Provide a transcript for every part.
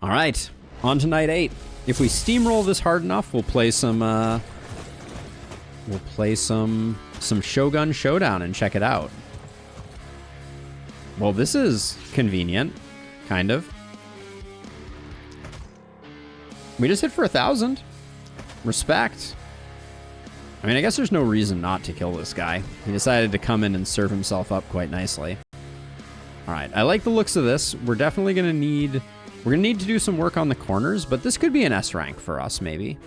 All right, on to night 8. If we steamroll this hard enough, we'll play some Shogun Showdown and check it out. Well, this is convenient, kind of. We just hit for 1,000. Respect. I mean, I guess there's no reason not to kill this guy. He decided to come in and serve himself up quite nicely. All right, I like the looks of this. We're definitely gonna need to do some work on the corners, but this could be an S rank for us, maybe.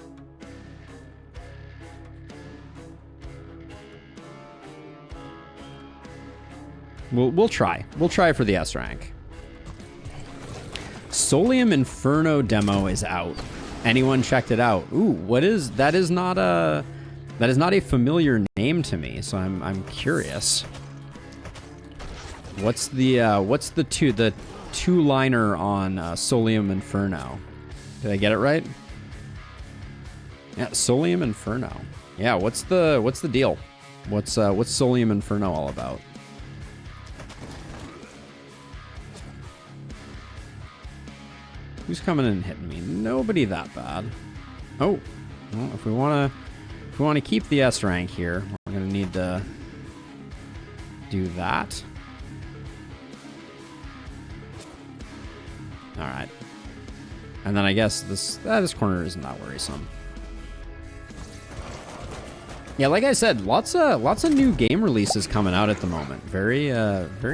We'll try. We'll try for the S rank. Solium Inferno demo is out. Anyone checked it out? Ooh, what is that? Is not a familiar name to me, so I'm curious. What's the two-liner on Solium Inferno? Did I get it right? Yeah, Solium Inferno. Yeah, what's the deal? What's Solium Inferno all about? Who's coming in and hitting me? Nobody that bad. Oh, well, if we want to keep the S rank here, we're gonna need to do that. All right, and then I guess this corner isn't that worrisome. Yeah, like I said, lots of new game releases coming out at the moment. Very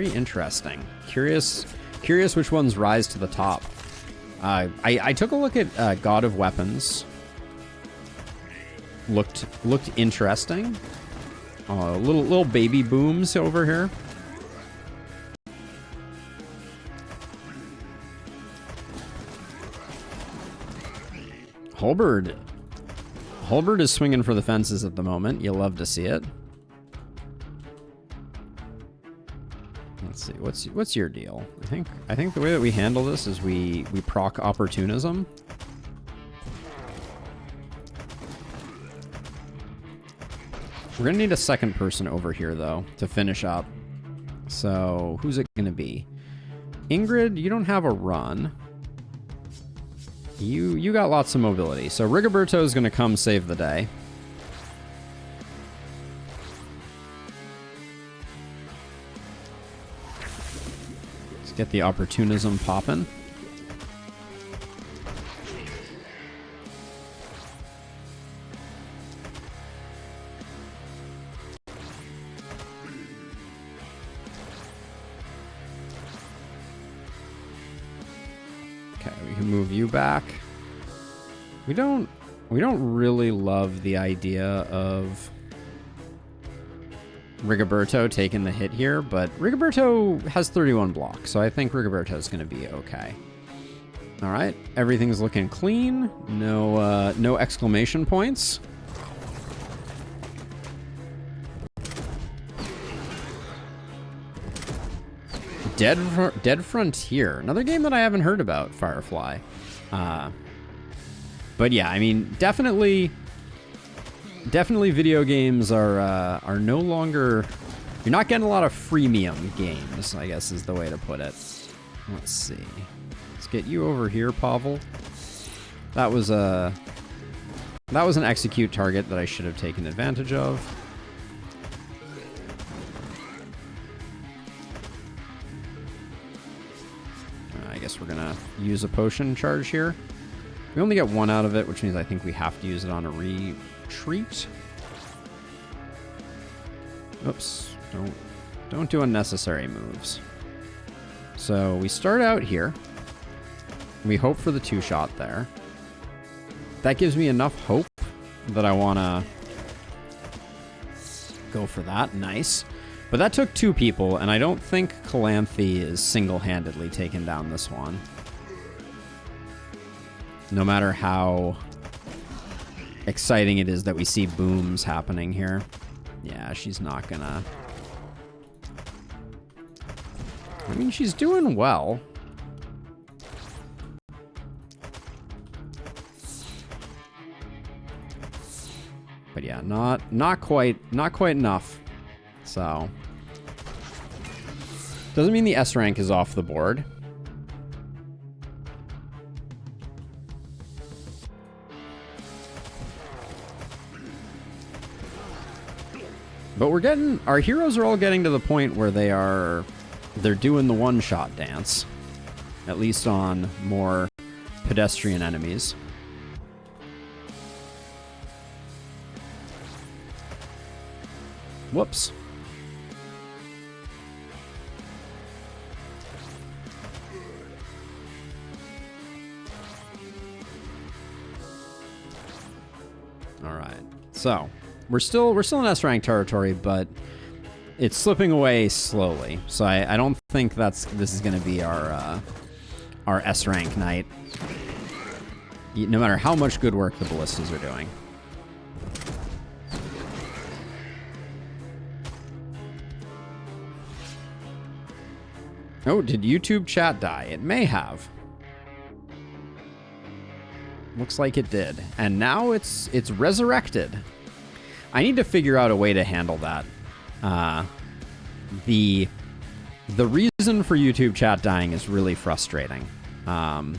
interesting. Curious which ones rise to the top. I took a look at God of Weapons. Looked interesting. Little baby booms over here. Holbert is swinging for the fences at the moment. You'll love to see it. Let's see. What's your deal? I think the way that we handle this is we proc opportunism. We're gonna need a second person over here though to finish up. So who's it gonna be? Ingrid, you don't have a run. You got lots of mobility. So Rigoberto is gonna come save the day. Get the opportunism popping. Okay, we can move you back. We don't really love the idea of Rigoberto taking the hit here, but Rigoberto has 31 blocks, so I think Rigoberto is going to be okay. All right, everything's looking clean. No exclamation points. Dead Frontier, another game that I haven't heard about. Firefly, but yeah, I mean, definitely video games are no longer... You're not getting a lot of freemium games, I guess is the way to put it. Let's see. Let's get you over here, Pavel. That was an execute target that I should have taken advantage of. I guess we're gonna use a potion charge here. We only get one out of it, which means I think we have to use it on a retreat. Oops, don't do unnecessary moves. So we start out here. We hope for the 2-shot there. That gives me enough hope that I want to go for that. Nice. But that took 2 people, and I don't think Calanthe is single-handedly taking down this one. No matter how exciting it is that we see booms happening here. Yeah, she's not gonna... I mean, she's doing well. But yeah, not quite enough. So doesn't mean the S rank is off the board. But our heroes are all getting to the point where they're doing the one-shot dance. At least on more pedestrian enemies. Whoops. All right. So, we're still in S-rank territory, but it's slipping away slowly. So I don't think this is going to be our S-rank night. No matter how much good work the ballistas are doing. Oh, did YouTube chat die? It may have. Looks like it did. And now it's resurrected. I need to figure out a way to handle that. The reason for YouTube chat dying is really frustrating. And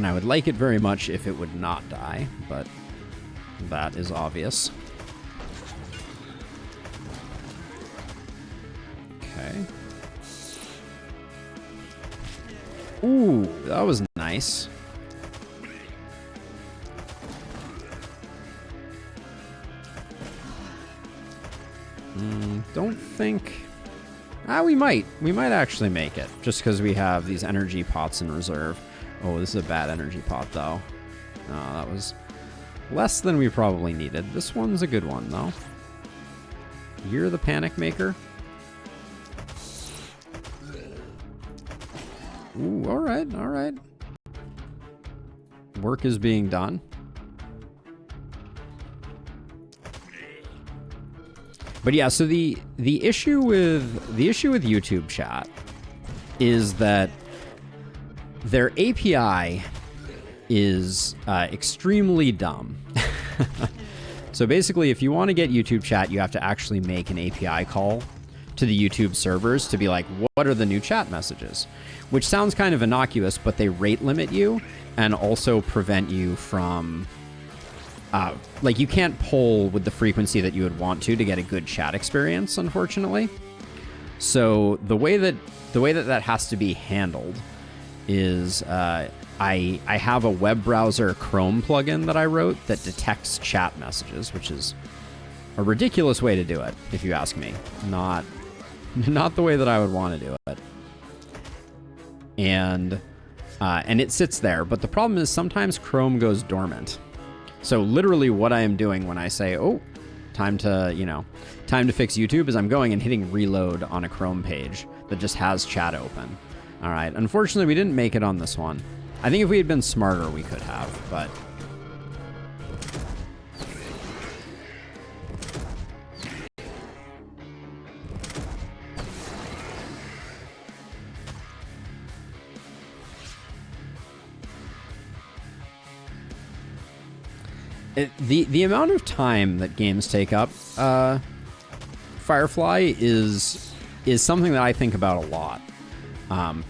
I would like it very much if it would not die, but that is obvious. Okay. Ooh, that was nice. Don't think... we might. We might actually make it, just because we have these energy pots in reserve. Oh, this is a bad energy pot, though. Oh, that was less than we probably needed. This one's a good one, though. You're the panic maker. Ooh, all right, all right. Work is being done. But yeah, so the issue with YouTube chat is that their API is extremely dumb. So basically, if you want to get YouTube chat, you have to actually make an API call to the YouTube servers to be like, what are the new chat messages? Which sounds kind of innocuous, but they rate limit you and also prevent you from... like, you can't poll with the frequency that you would want to get a good chat experience, unfortunately. So the way that has to be handled is I have a web browser Chrome plugin that I wrote that detects chat messages, which is a ridiculous way to do it, if you ask me. Not the way that I would want to do it. And it sits there, but the problem is sometimes Chrome goes dormant. So literally what I am doing when I say, oh, time to fix YouTube, is I'm going and hitting reload on a Chrome page that just has chat open. All right. Unfortunately, we didn't make it on this one. I think if we had been smarter, we could have, but... The amount of time that games take up, Firefly, is something that I think about a lot.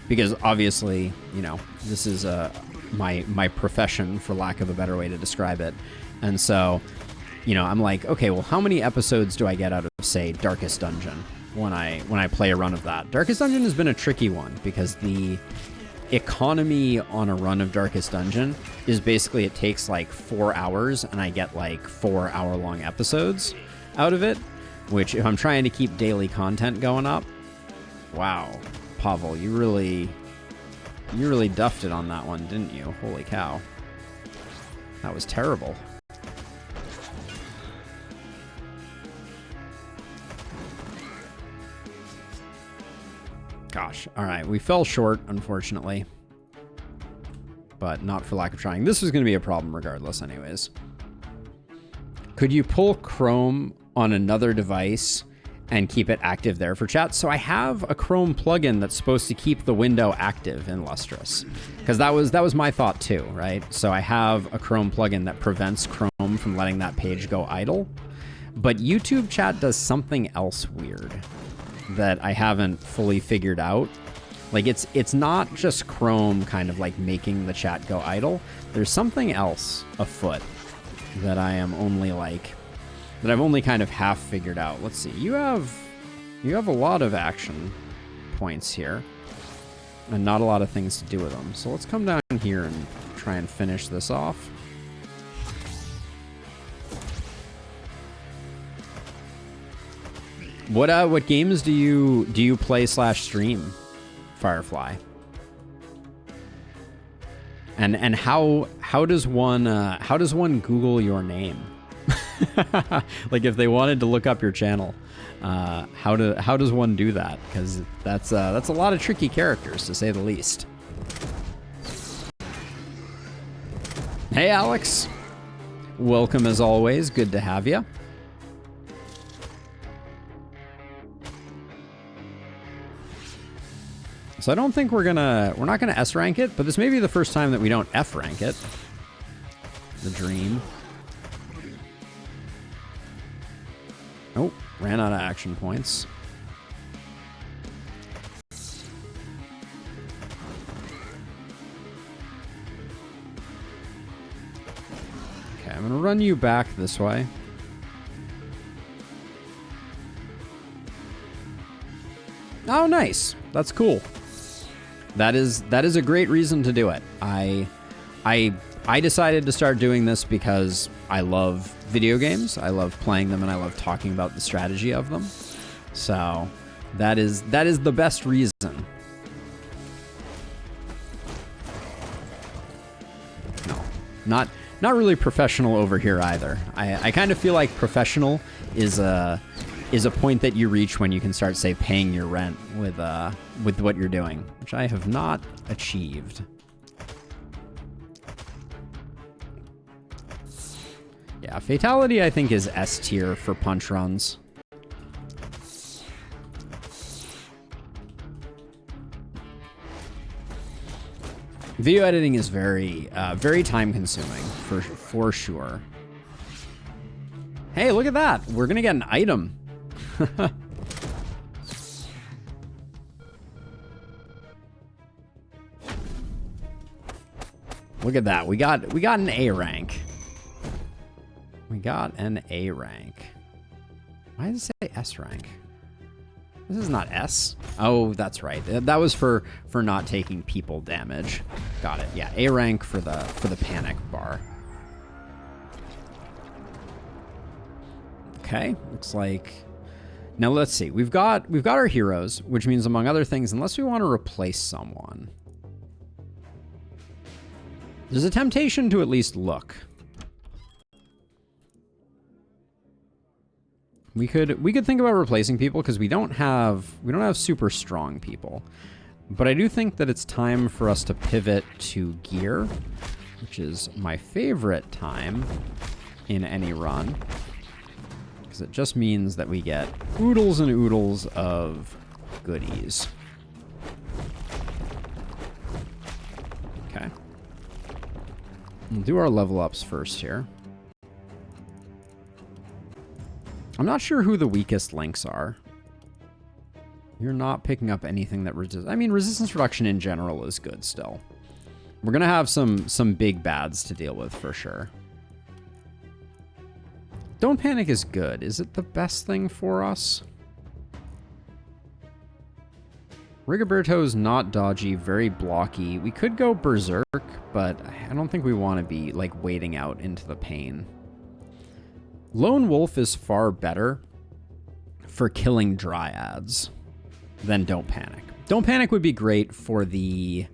Because obviously, this is my profession, for lack of a better way to describe it. And so, I'm like, okay, well, how many episodes do I get out of, say, Darkest Dungeon when I play a run of that? Darkest Dungeon has been a tricky one because the economy on a run of Darkest Dungeon is basically it takes like 4 hours and I get like 4 hour-long episodes out of it, which if I'm trying to keep daily content going up, wow, Pavel, you really duffed it on that one, didn't you? Holy cow. That was terrible. Gosh, all right, we fell short, unfortunately. But not for lack of trying. This was going to be a problem regardless anyways. Could you pull Chrome on another device and keep it active there for chat? So I have a Chrome plugin that's supposed to keep the window active in Lustrous. Because that was my thought too, right? So I have a Chrome plugin that prevents Chrome from letting that page go idle. But YouTube chat does something else weird that I haven't fully figured out, Like, it's not just Chrome kind of like making the chat go idle. There's something else afoot that I am only like, that I've only kind of half figured out. Let's see. You have a lot of action points here and not a lot of things to do with them. So let's come down here and try and finish this off. What games do you play / stream, Firefly? And how does one Google your name? Like, if they wanted to look up your channel, how does one do that? Because that's a lot of tricky characters, to say the least. Hey, Alex. Welcome as always. Good to have you. So I don't think we're not gonna S rank it, but this may be the first time that we don't F rank it. The dream. Oh, ran out of action points. Okay, I'm gonna run you back this way. Oh, nice. That's cool. That is a great reason to do it. I decided to start doing this because I love video games. I love playing them and I love talking about the strategy of them. So that is the best reason. No, not really professional over here either. I kind of feel like professional is a point that you reach when you can start, say, paying your rent with what you're doing, which I have not achieved. Yeah, Fatality, I think, is S tier for punch runs. Video editing is very time consuming for sure. Hey, look at that. We're gonna get an item. Look at that. We got an A rank. We got an A rank. Why does it say S rank? This is not S. Oh, that's right. That was for not taking people damage. Got it. Yeah, A rank for the panic bar. Okay, looks like. Now let's see. We've got our heroes, which means, among other things, unless we want to replace someone, there's a temptation to at least look. We could think about replacing people because we don't have super strong people. But I do think that it's time for us to pivot to gear, which is my favorite time in any run. Because it just means that we get oodles and oodles of goodies. Okay. We'll do our level ups first here. I'm not sure who the weakest links are. You're not picking up anything that resists. I mean, resistance reduction in general is good still. We're going to have some big bads to deal with for sure. Don't Panic is good. Is it the best thing for us? Rigoberto's not dodgy, very blocky. We could go Berserk, but I don't think we want to be like wading out into the pain. Lone Wolf is far better for killing dryads than Don't Panic. Don't Panic would be great for the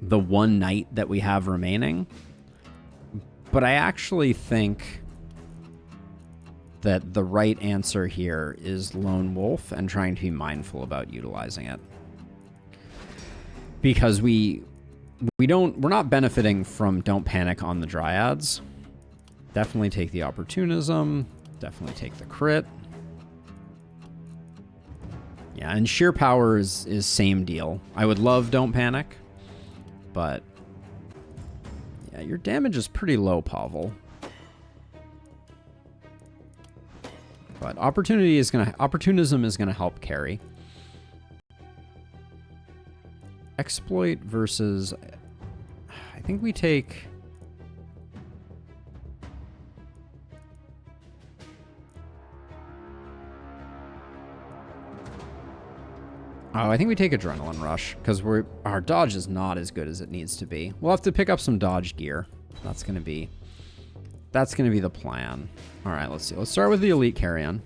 one night that we have remaining, but I actually think that the right answer here is Lone Wolf and trying to be mindful about utilizing it. Because we're not benefiting from Don't Panic on the dryads. Definitely take the opportunism. Definitely take the crit. Yeah, and sheer power is same deal. I would love Don't Panic, but yeah, your damage is pretty low, Pavel. But opportunism is gonna help carry. Exploit versus... I think we take... Oh, I think we take Adrenaline Rush, because our dodge is not as good as it needs to be. We'll have to pick up some dodge gear. That's gonna be the plan. All right, let's see. Let's start with the Elite Carrion.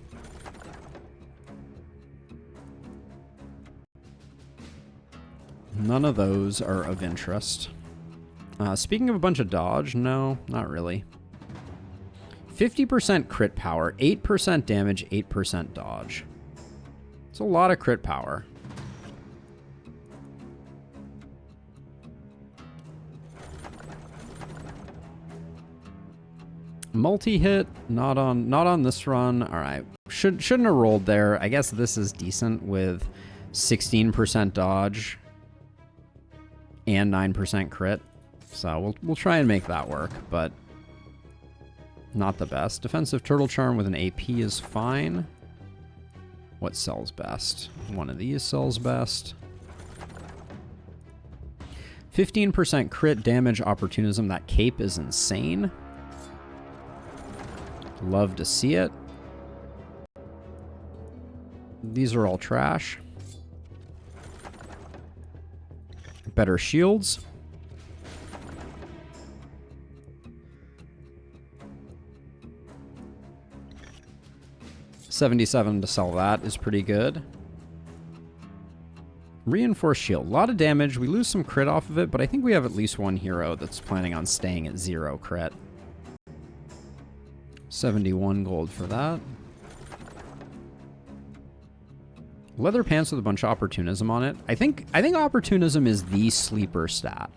None of those are of interest. Speaking of a bunch of dodge, no, not really. 50% crit power, 8% damage, 8% dodge. It's a lot of crit power. Multi-hit, not on this run. All right, shouldn't have rolled there. I guess this is decent with 16% dodge and 9% crit. So we'll try and make that work, but not the best. Defensive Turtle Charm with an AP is fine. What sells best? One of these sells best. 15% crit damage opportunism. That cape is insane. Love to see it. These are all trash. Better shields. $77 to sell that is pretty good. Reinforced shield. A lot of damage. We lose some crit off of it, but I think we have at least one hero that's planning on staying at 0 crit. 71 gold for that. Leather pants with a bunch of opportunism on it. I think opportunism is the sleeper stat.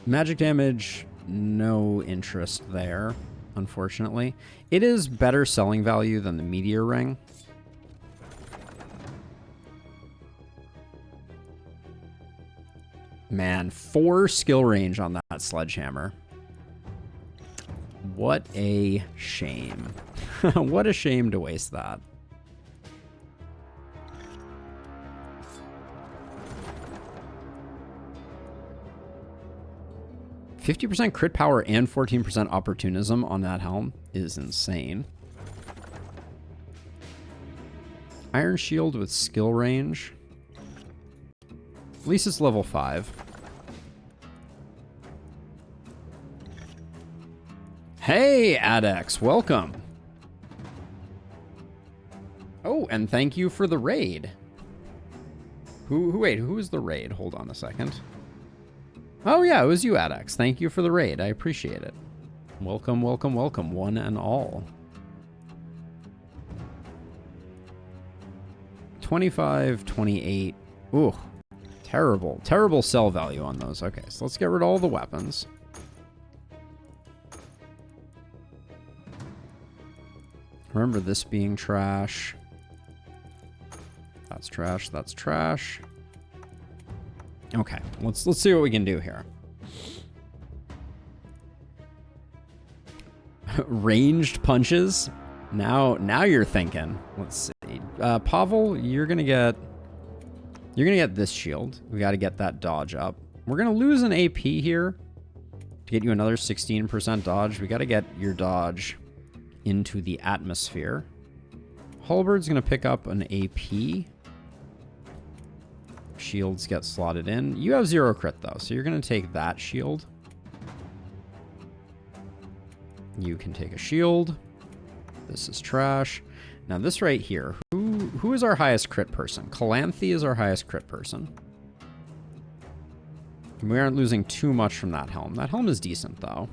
Magic damage, no interest there, unfortunately. It is better selling value than the meteor ring. Man, 4 skill range on that sledgehammer. What a shame. What a shame to waste that. %50 crit power and 14% opportunism on that helm is insane. Iron Shield with skill range. At least it's level 5. Hey, Adex, welcome. Oh, and thank you for the raid. Wait, who was the raid? Hold on a second. Oh yeah, it was you, Adex. Thank you for the raid. I appreciate it. Welcome, welcome, welcome, one and all. 25, 28. Ooh, terrible sell value on those. Okay, so let's get rid of all the weapons. Remember this being trash. That's trash, that's trash. Okay, let's see what we can do here. Ranged punches. Now you're thinking. Let's see. Pavel, you're gonna get this shield. We got to get that dodge up. We're gonna lose an AP here to get you another 16% dodge. We got to get your dodge into the atmosphere. Halberd's gonna pick up an AP. Shields get slotted in. You have 0 crit though, so you're gonna take that shield. You can take a shield. This is trash. Now this right here, who is our highest crit person? Calanthe is our highest crit person. We aren't losing too much from that helm. That helm is decent though.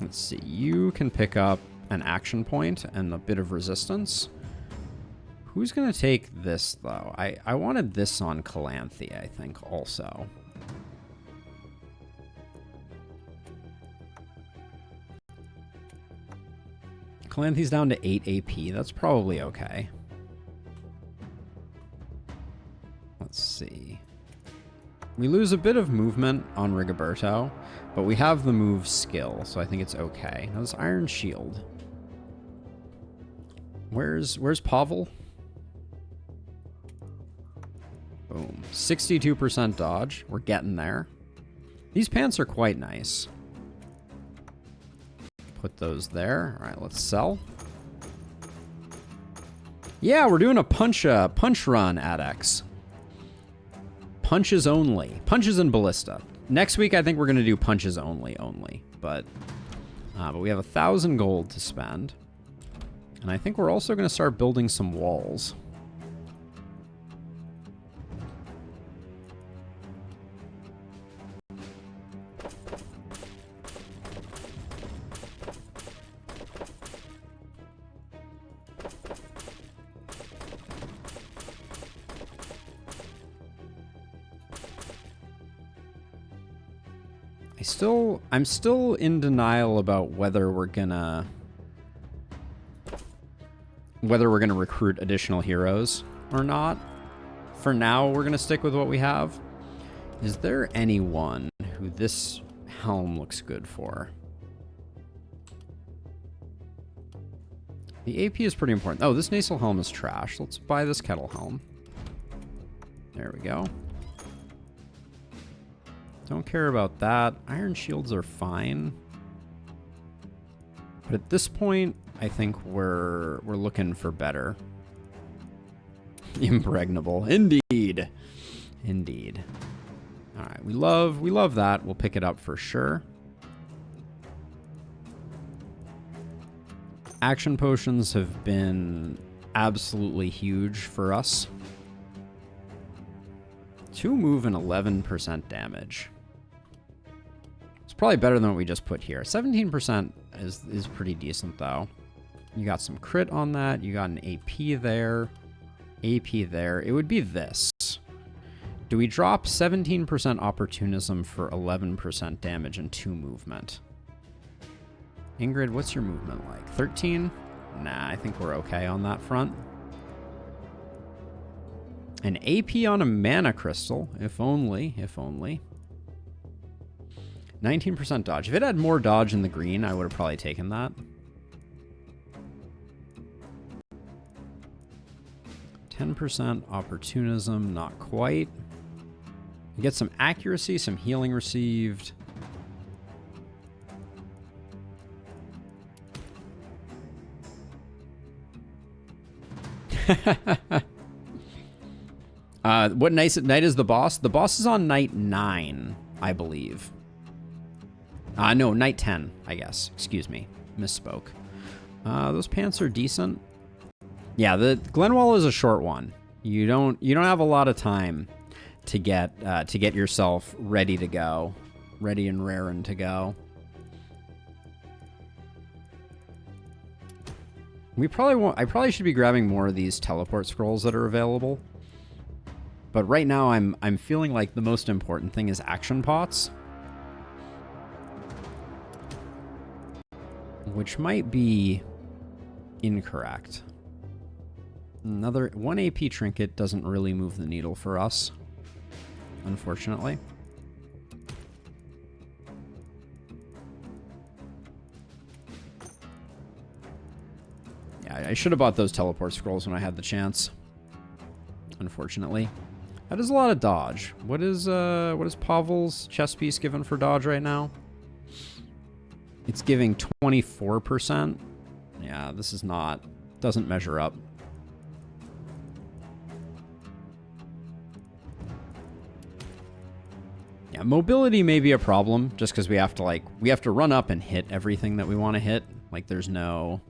Let's see, you can pick up an action point and a bit of resistance. Who's gonna take this though? I wanted this on Calanthe, I think, also. Calanthe's down to 8 AP. That's probably okay. Let's see. We lose a bit of movement on Rigoberto, but we have the move skill, so I think it's okay. Now this Iron Shield. Where's Pavel? Boom. 62% dodge. We're getting there. These pants are quite nice. Put those there. All right, let's sell. Yeah, we're doing a punch run at X. Punches only. Punches and ballista. Next week, I think we're going to do punches only. But we have 1,000 gold to spend. And I think we're also going to start building some walls. I'm still in denial about whether we're gonna recruit additional heroes or not. For now, we're gonna stick with what we have. Is there anyone who this helm looks good for? The AP is pretty important. Oh, this nasal helm is trash. Let's buy this kettle helm. There we go. Don't care about that. Iron shields are fine. But at this point, I think we're looking for better. Impregnable. Indeed. Indeed. All right, we love that. We'll pick it up for sure. Action potions have been absolutely huge for us. 2 move and 11% damage. Probably better than what we just put here. 17% is pretty decent, though. You got some crit on that. You got an AP there. AP there. It would be this. Do we drop 17% opportunism for 11% damage and 2 movement? Ingrid, what's your movement like? 13? Nah, I think we're okay on that front. An AP on a mana crystal. If only. 19% dodge. If it had more dodge in the green, I would have probably taken that. 10% opportunism, not quite. You get some accuracy, some healing received. What night is the boss? The boss is on night 9, I believe. No, night 10, I guess. Excuse me. Misspoke. Those pants are decent. Yeah, the Glenwall is a short one. You don't have a lot of time to get yourself ready to go. Ready and raring to go. I probably should be grabbing more of these teleport scrolls that are available. But right now I'm feeling like the most important thing is action pots. Which might be incorrect. Another 1 AP trinket doesn't really move the needle for us, unfortunately. Yeah, I should have bought those teleport scrolls when I had the chance. Unfortunately. That is a lot of dodge. What is Pavel's chest piece given for dodge right now? It's giving 24%. Yeah, this is not... doesn't measure up. Yeah, mobility may be a problem, just because we have to run up and hit everything that we want to hit. Like, there's no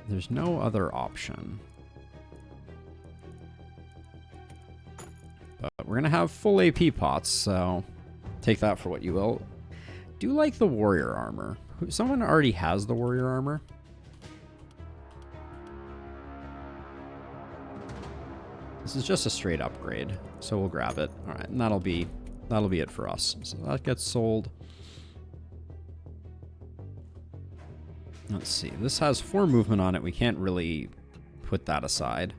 other option. But we're going to have full AP pots, so... take that for what you will. Do like the warrior armor. Someone already has the warrior armor. This is just a straight upgrade, so we'll grab it. All right, and that'll be it for us. So that gets sold. Let's see. This has 4 movement on it. We can't really put that aside.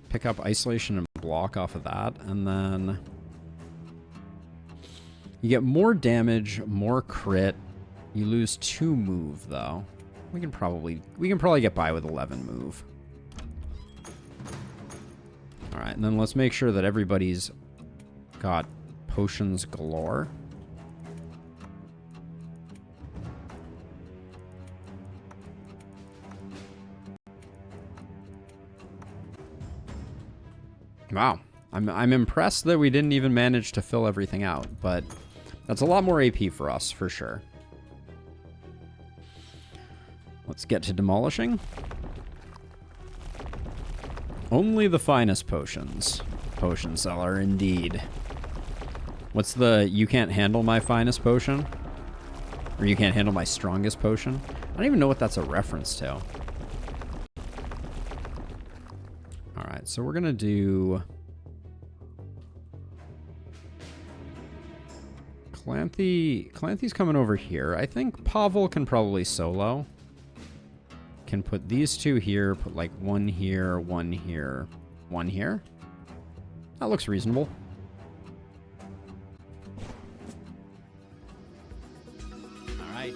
Pick up isolation and block off of that, and then you get more damage, more crit. You lose 2 move though. We can probably get by with 11 move. All right, and then let's make sure that everybody's got potions galore. Wow. I'm impressed that we didn't even manage to fill everything out, but that's a lot more AP for us, for sure. Let's get to demolishing. Only the finest potions. Potion seller, indeed. What's the you can't handle my finest potion? Or you can't handle my strongest potion? I don't even know what that's a reference to. Alright, so we're gonna do... Clancy's coming over here. I think Pavel can probably solo. Can put these two here, put like one here, one here, one here. That looks reasonable. All right.